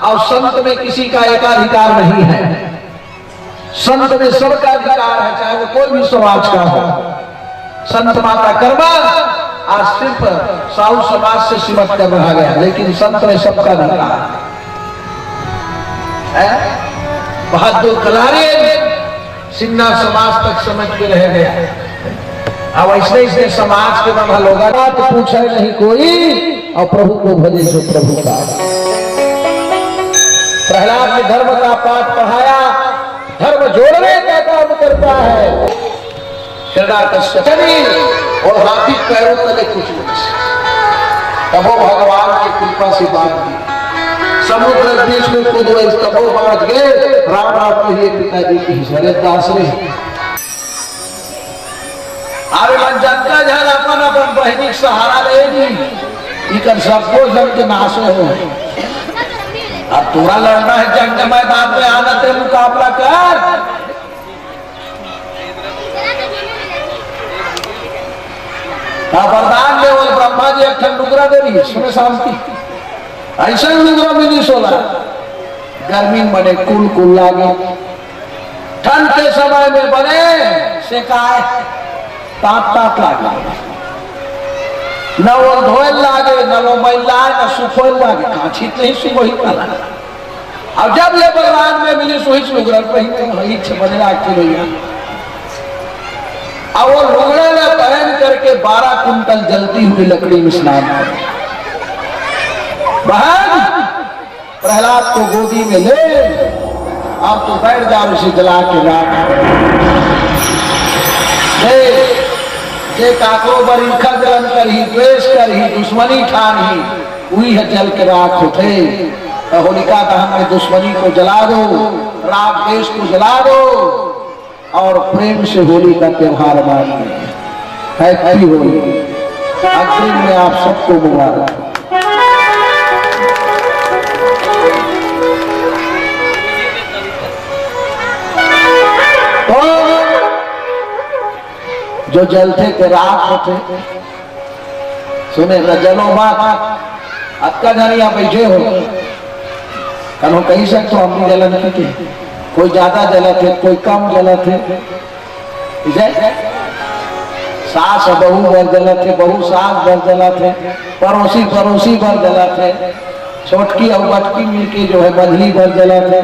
और संत में किसी का एकाधिकार नहीं है। संत में सबका अधिकार है, चाहे वो कोई भी समाज का हो। संत माता कर्मा आज सिर्फ साहू समाज से सीमित कर रहा गया, लेकिन संत में सबका अधिकार है। बहादुर कलारे सिन्हा समाज तक समझ के रह गया। अब ऐसे इसने समाज के बना लोग बात पूछे नहीं कोई, और प्रभु को भजे जो प्रभु का। प्रहलाद ने धर्म का पाठ पढ़ाया, धर्म जोड़ने का काम करता है। और हाथी पैरों तले कुछ नहीं, तब वो भगवान की कृपा से बात की। समुद्र बीच में कूद गए, तब वो बात गए। राम राम कहिए पिताजी की हरे दास रे। अरे मन जनता जल अपन अपन बहनी सहारा लेगी, इकर सबको जंग के नाश हो। अब तोरा लड़ना है जंग के मैदान में, आना ते मुकाबला कर। वरदान देवल ब्रह्मा जी एक नुकरा दे रही, सुने शांति। ऐसा नुकरा भी नहीं सोला, गर्मी में बने कुल कुल लागे, ठंड के समय में बने सेकाए तात तात लागे, न वो धोल लागे, न वो मैला, न सुखोल लागे, काछी नहीं सुबह कला। अब जब ये बलरान में मिली सोही लुगड़ा पहने बने आके भैया, और वो लुगड़ा ने पहन करके 12 कुंटल जलती हुई लकड़ी में स्नान कर। बहन प्रहलाद को गोदी में ले, अब तो बैठ जाओ उसे जला के राख। जे काको बरीखा जलन करही, द्वेष करही, दुश्मनी ठानही, वही है जल के राख उठे। होलिका दहन में दुश्मनी को जला दो, राग देश को जला दो, और प्रेम से होली का त्योहार मानिए। हैप्पी होली। आखिर में आप सबको मुबारक। तो जो जलते थे रात होते सुने न जलो बात अक्का जानी आप बैठे हो कल कही सकते हो हम भी जलन थे, कोई ज्यादा जला थे कोई कम जला थे, सास बहू बर जला थे, बहू सास बर जला थे, पड़ोसी पड़ोसी बर जला थे, छोटकी और बटकी मिलके जो है बंधली बर जला थे,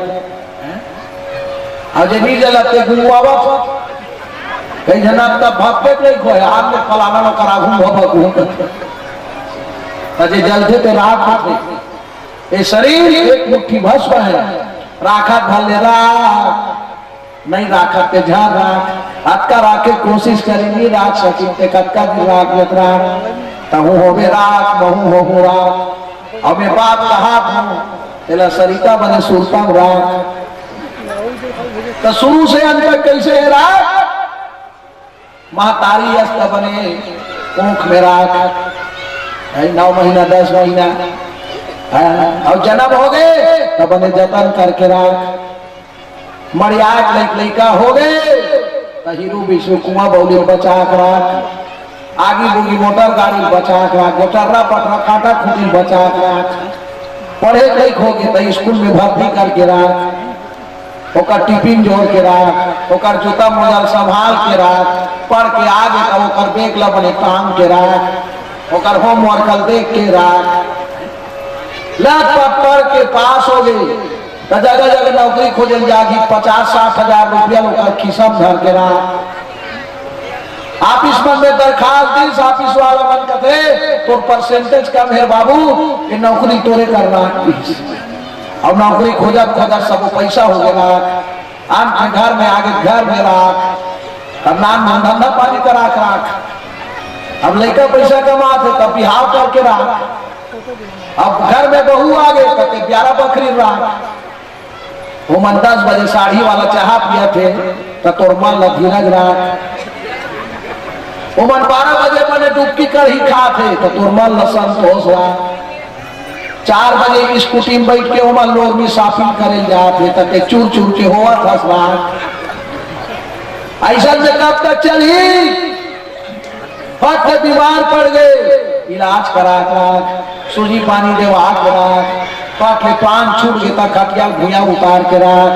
और जब नहीं जला थे गुरुआवा कई जना तब भापे नहीं खोए आप में फलाना में कराघूम भोपा अजय जलते थे राख थे ये शरीर एक मुट्ठी भस्म है राखा भले राख नहीं राखा ते जहां राख अक्का राखे कोशिश करेंगी राख सकी ते कक्का भी राख यत्रा तहु होवे राख बहु हो राख अब मैं बात कहा हूं तेला सरिता बने सुरता राख तो शुरू से अंत तक कैसे है राख महतारी अस्त बने ऊख में राख 9 महीना 10 महीना और जन्म हो गए तब बने जतन करके राख मरियाट लड़का हो गए तो हीरो विश्व कुआं बौली बचा कर राख आगी बुगी मोटर गाड़ी बचा कर राख गोटर्रा पटरा काटा खुटी बचा कर राख पढ़े लिख हो गए तो स्कूल में भर्ती करके राख ओकर टिफिन जोड़ के राख ओकर जूता मोजा संभाल के राख पढ़ के आगे का ओकर बैग ला बने टांग के राख ओकर होमवर्क देख के राख लैपटॉप पढ़ के पास हो गई तो जगह जगह नौकरी खोजल जागी 50-60 हजार रुपया ओकर खिसा में धर के राख ऑफिस में दरखास्त दी ऑफिस वाला मन कहते तो परसेंटेज कम है बाबू ये नौकरी तोरे करना अब नौकरी खोजा खोजा सब पैसा हो गया आम के घर में आगे घर में राख अब नाम धंधा पानी करा राख अब लड़का पैसा कमाते तब बिहाव करके राख अब घर में बहू आ गए कहते 11 बकरी राख वो मन 10 बजे साड़ी वाला चाह पिया थे तो तोर मन ला धीरज राख वो मन 12 बजे मैंने डुबकी कर ही खा थे तो तोर मन ला संतोष राख 4 बजे स्कूटी में बैठ के उमर लोग भी शॉपिंग करे जाते तक चूर चूर के हुआ था ऐसा में कब तक चली फट बीमार पड़ गए इलाज करा कर सूजी पानी देवा करा पट के पान छूट गए तक खटिया भूया उतार के राख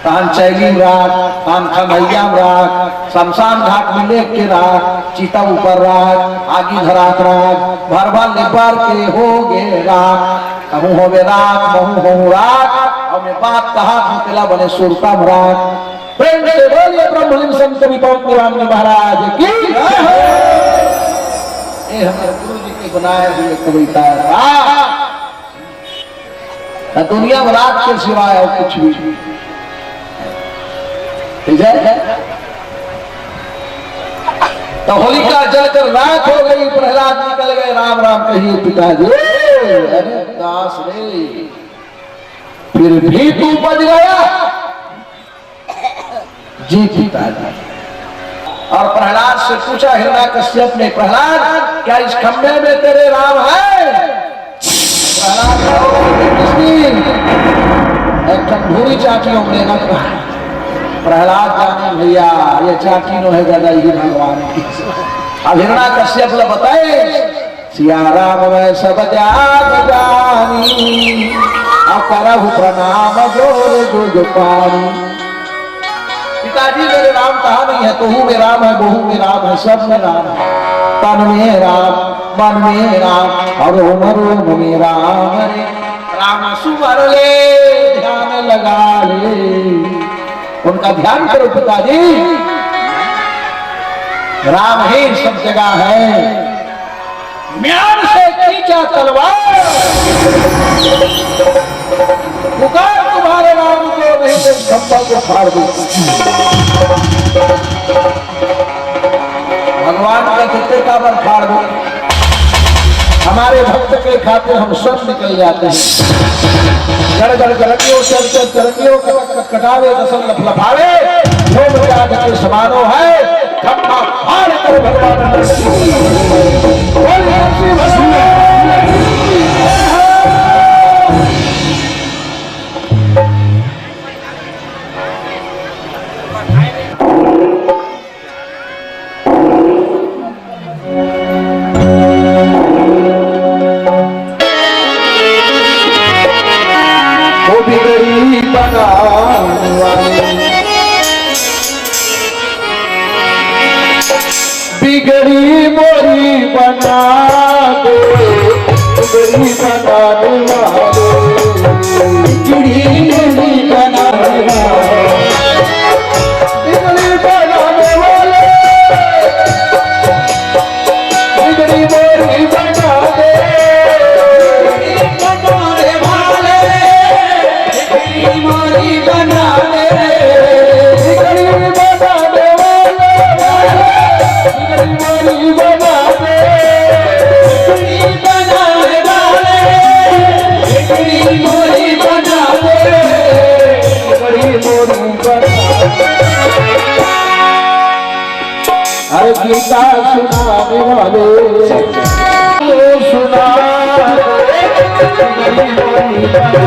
कान चैली राख कान खमैया राख शमशान घाट में लेक के राख चीता ऊपर राख आगी धरात राख भर भर लेबर के हो गे राख कहूँ होवे राख बहु हो राख और मैं बात कहा भूतला बने सुरता राख प्रेम से बोलिए ब्रह्मलिंग संत विपौन महाराज की ये हमारे गुरु जी के बनाए हुए कविता है दुनिया में राख के सिवाय और कुछ भी तो होलिका जलकर राख हो गई प्रहलाद निकल गए राम राम कहिए पिताजी अरे दास रे फिर भी तू बच गया जी पिताजी और प्रहलाद से पूछा हिरण्यकश्यप ने प्रहलाद क्या इस खंबे में तेरे राम है प्रहलाद एक ठंडूरी चाटियों में प्रहलाद जाने भैया ये चाटी नो है दादा ये भगवान की अब हिरण्यकश्यप ला बताए सिया राम मैं सब जाग जानी अब करहु प्रणाम जोर जो पानी पिताजी मेरे राम कहा नहीं है तू में राम है बहू में राम है सब में राम है तन में राम मन में राम और रोम में राम राम सुवर ले ध्यान लगा ले उनका ध्यान करो पिताजी राम ही सब जगह है म्यान से खींचा तलवार पुकार तुम्हारे राम को नहीं तो खंभा को फाड़ दो भगवान का कितने का बर फाड़ दो हमारे भक्त के खातिर हम सब निकल जाते हैं गड़ गड़ गड़ियों चल चल चरनियों कटावे दसन लफलफावे जो के समानो है खंभा फाड़ और भगवान नरसिंह बिगड़ी बनाने वाले बिगड़ी मोरी बना दे बिगड़ी बनाने वाले बिगड़ी मोरी बनाने वाले बिगड़ी बनाने वाले बिगड़ी मोरी बना दे मोरी बना दे बिगड़ी बनाने वाले बिगड़ी मोरी बना दे बिगड़ी बनाने वाले बिगड़ी मोरी बना दे बिगड़ी मोरी बना हर गीता सुनाने वाले सुना बिगड़ी मोरी बना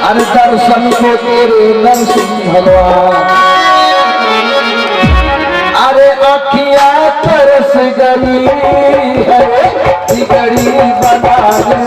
अरे दर्शन को तेरे नरसिंह भगवान अरे अखिया तरस गई है बिगड़ी बनाने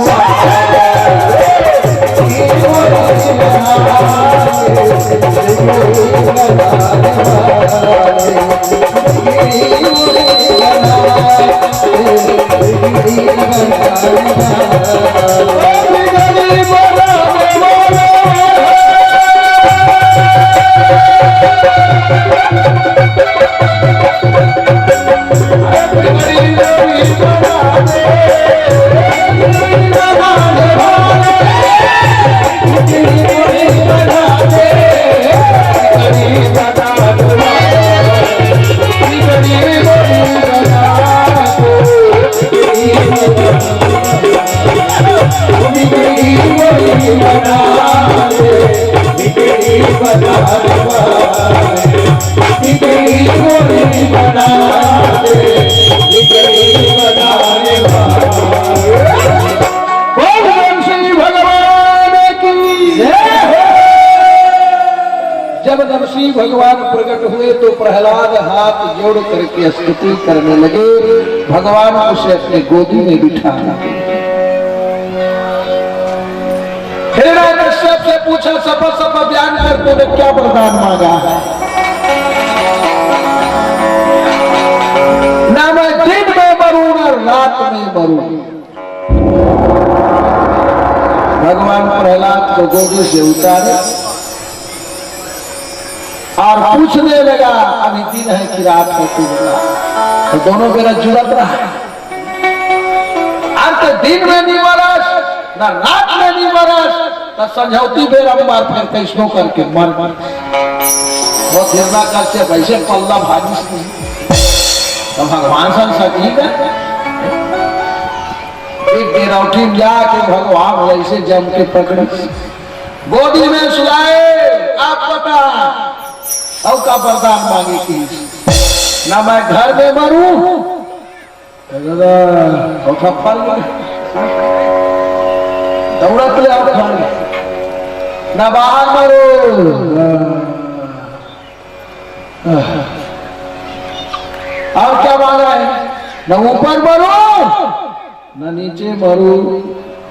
जब नरसिंह भगवान प्रकट हुए तो प्रहलाद हाथ जोड़ करके स्तुति करने लगे, भगवान उसे अपनी गोदी में बिठाना। हिरण्यकश्यप से पूछा, सफा सफा बयान कर, तूने क्या वरदान मांगा है? ना मैं दिन में मरूं ना रात में मरूं। भगवान प्रहलाद को गोदी से उतारे और पूछने लगा, अभी दिन है कि रात है? तो दोनों मेरा जुड़त रहा। अब तो दिन में नहीं मरस ना रात में नहीं मरस, तो समझौती बेर अब मार फिर कैसनो करके मर वो हिरणा कश्यप ऐसे पल्ला भागी से तो भगवान सन सकी का एक गिरौठी में जाके भगवान ऐसे जम के पकड़े गोदी में सुलाए। आप बता और का वरदान मांगे की ना मैं घर में मरूं दौड़त ले आओ ना बाहर मरो और क्या मांगा है न ऊपर मरो न नीचे मरो।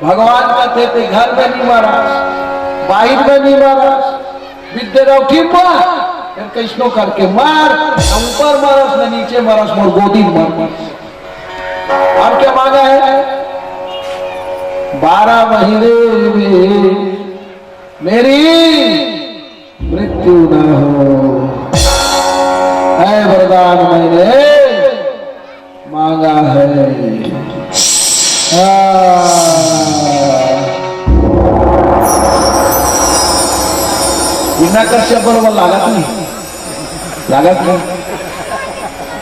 भगवान कहते थे घर में नहीं मारा बाहर में नहीं मारा विद्यार्थी मार फिर कैसनो करके मार न ऊपर मारस न नीचे मारस मोर गोदी मार। और क्या मांगा है 12 महीने में मेरी मृत्यु न हो है वरदान मैंने मांगा है। बिना कश्यप बरोबर लागत नहीं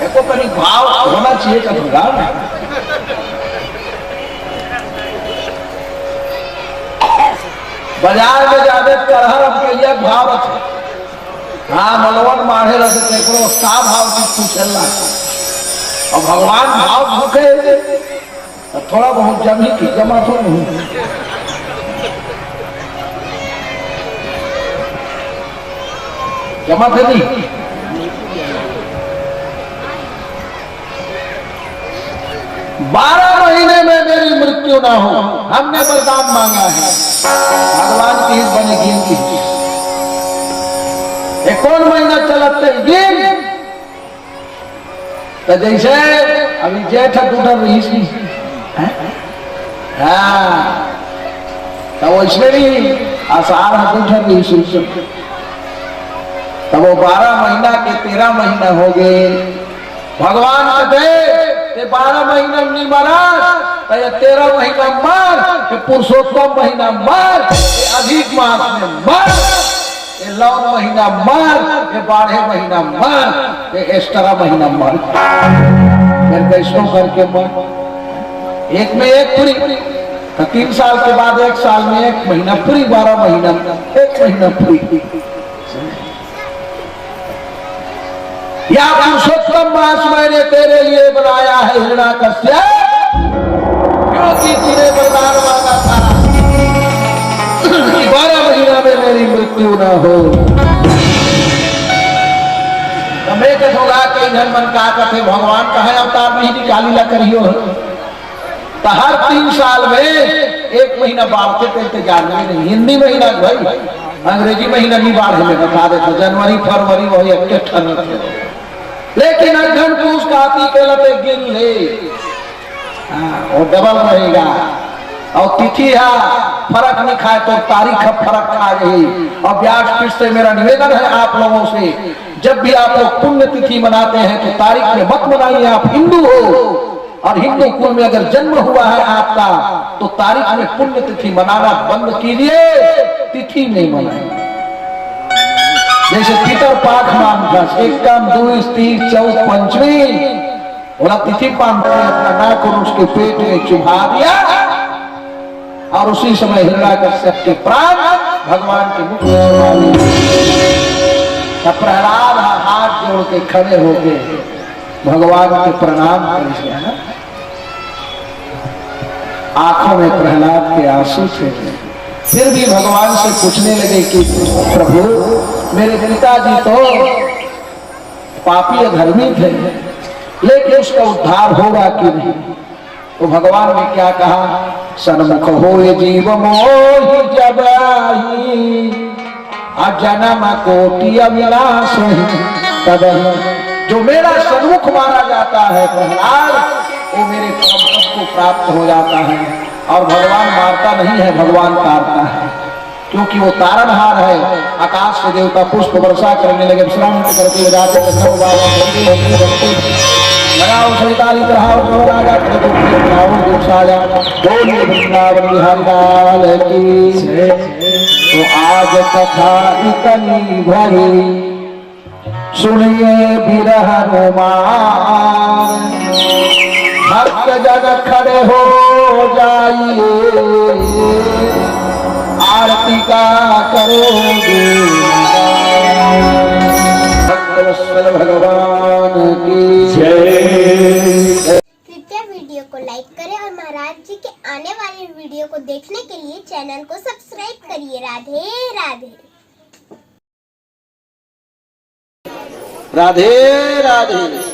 देखो कहीं भाव होना चाहिए का भगवान बाजार में जावे करहर अब के लिए भाव है। हाँ मलवन मारे रहे का भाव की पूछला और भगवान भाव भूखे तो थोड़ा बहुत जमी की जमा तो नहीं जमा थे नहीं 12 महीने में मेरी मृत्यु ना हो हमने वरदान मांगा है। भगवान की हित बनेगी इनकी एक कौन महीना चलते गिन तो जैसे अभी जेठ टूटर रही सी हाँ तो इसमें भी आषाढ़ टूटर रही सी तब वो 12 महीना के 13 महीना हो गए। भगवान कहते 12 महीना नहीं मारा तो ये 13 महीना मार ये पुरुषोत्तम महीना मार ये अधिक मास में मार ये लौन महीना मार ये 12 महीना मार ये 18 महीना मार फिर कैसो करके मार एक में एक पूरी तो 3 साल के बाद 1 साल में 1 महीना पूरी 12 महीना 1 महीना पूरी या पुरुषोत्तम मास मैंने तेरे लिए बनाया है हिरण्याकश्यप क्योंकि तूने वरदान मांगा था 12 महीना में मेरी मृत्यु न हो। तो मैं कहूँगा कई घर मन का कहते भगवान का है अवतार नहीं निकाली ला करियो तो हर 3 साल में 1 महीना बाढ़ते थे इंतजार नहीं हिंदी महीना भाई अंग्रेजी महीना नहीं बाढ़ में बता देते जनवरी फरवरी वही 1 लेकिन अघन पूछ काती के लते गिन ले और डबल रहेगा और तिथि है फर्क नहीं खाए तो तारीख फर्क खा रही। और व्यास पीठ से मेरा निवेदन है आप लोगों से जब भी आप लोग पुण्य तिथि मनाते हैं तो तारीख में मत मनाइए। आप हिंदू हो और हिंदू कुल में अगर जन्म हुआ है आपका तो तारीख में पुण्य तिथि मनाना बंद कीजिए तिथि नहीं मनाइए। जैसे पितर पाठ मानता 1 काम 2 3 4 पंचमी बोला तिथि पान अपना नाक और उसके पेट में चुभा दिया और उसी समय हिरण्याकश्यप के प्राण भगवान के मुख में तब प्रहलाद हाथ जोड़ के खड़े हो गए भगवान के प्रणाम कर आंखों में प्रहलाद के आंसू थे। फिर भी भगवान से पूछने लगे कि प्रभु मेरे पिताजी तो पापी अधर्मी थे लेकिन उसका उद्धार होगा कि नहीं। तो भगवान ने क्या कहा सन्मुख होए जीव मोहि जब आई अजन्म कोटि अविनाश तब जो मेरा सन्मुख माना जाता है प्रहलाद वो मेरे परम पद को प्राप्त हो जाता है। और भगवान मारता नहीं है भगवान तारता है क्योंकि वो तारनहार है। आकाश से देवता पुष्प वर्षा करने लगे विश्राम करके जाते लगाओ सैताली चढ़ाओ राजा बोलिए वृंदावन बिहारी लाल की। तो आज कथा इतनी भरी सुनिए विरह रोमान, भक्त जन खड़े हो जाइए, आरती का करोगे भक्तवत्सल भगवान की जय। कृपया वीडियो को लाइक करें और महाराज जी के आने वाले वीडियो को देखने के लिए चैनल को सब्सक्राइब करिए। राधे राधे। राधे राधे।